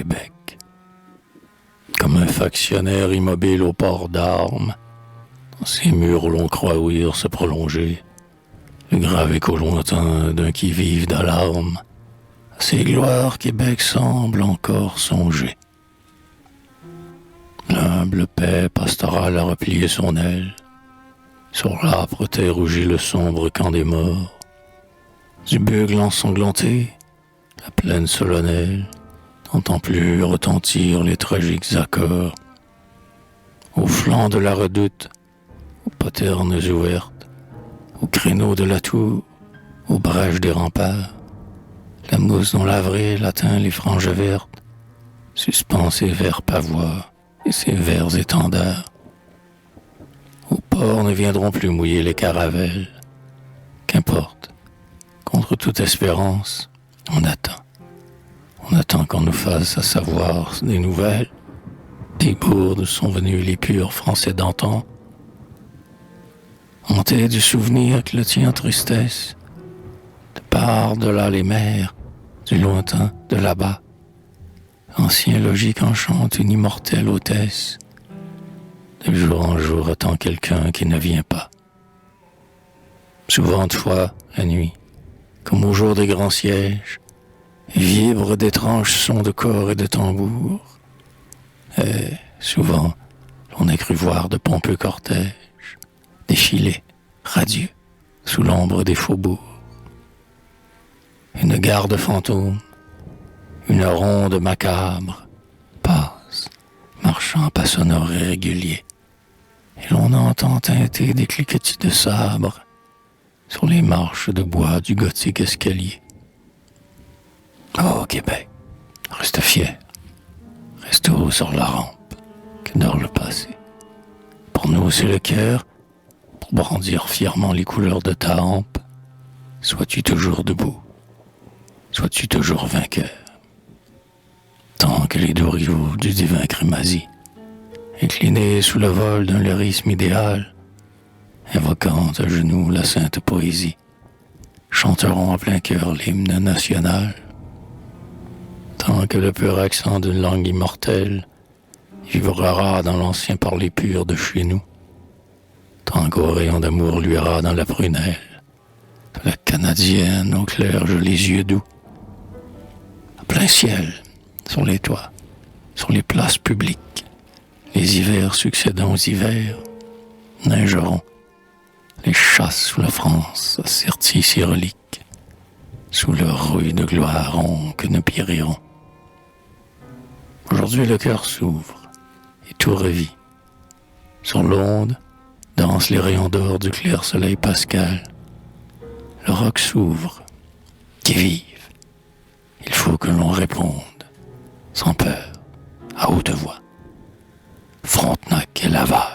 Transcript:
Québec. Comme un factionnaire immobile au port d'armes, dans ces murs où l'on croit ouïr se prolonger le grave écho lointain d'un qui-vive d'alarme, à ces gloires Québec semble encore songer. L'humble paix pastorale a replié son aile, sur l'âpre terre rougit le sombre camp des morts. Du bugle ensanglanté, la plaine solennelle n'entend plus retentir les tragiques accords. Au flanc de la redoute, aux poternes ouvertes, aux créneaux de la tour, aux brèches des remparts, la mousse dont l'avril atteint les franges vertes, suspend ses verts pavois et ses verts étendards. Au port ne viendront plus mouiller les caravelles. Qu'importe, contre toute espérance, on attend. On attend qu'on nous fasse à savoir des nouvelles. Des bourdes sont venus les purs français d'antan. Hantés du souvenir qui le tient en tristesse, de par de là les mers, du lointain, de là-bas, ancien logis qu'enchante une immortelle hôtesse. De jour en jour attend quelqu'un qui ne vient pas. Souvent de fois, la nuit, comme au jour des grands sièges, vibrent d'étranges sons de corps et de tambours. Et souvent, l'on a cru voir de pompeux cortèges défiler, radieux, sous l'ombre des faubourgs. Une garde fantôme, une ronde macabre, passe, marchant pas sonore et régulier, et l'on entend teinter des cliquetis de sabre sur les marches de bois du gothique escalier. Oh, Québec, reste fier, reste haut sur la rampe que dort le passé. Pour nous, c'est le cœur, pour brandir fièrement les couleurs de ta hampe. Sois-tu toujours debout, sois-tu toujours vainqueur. Tant que les doux rivaux du divin Crémazie, inclinés sous le vol d'un lyrisme idéal, invoquant à genoux la sainte poésie, chanteront en plein cœur l'hymne national. Tant que le pur accent d'une langue immortelle vibrera dans l'ancien parler pur de chez nous, tant qu'au rayon d'amour luira dans la prunelle de la Canadienne au clair les yeux doux. À plein ciel, sur les toits, sur les places publiques, les hivers succédant aux hivers, neigeront les chasses sous la France asserties si reliques, sous leur rouille de gloire que nous périrons. Aujourd'hui le cœur s'ouvre et tout revit. Sur l'onde dansent les rayons d'or du clair soleil pascal. Le roc s'ouvre, qui vive. Il faut que l'on réponde, sans peur, à haute voix. Frontenac et Laval.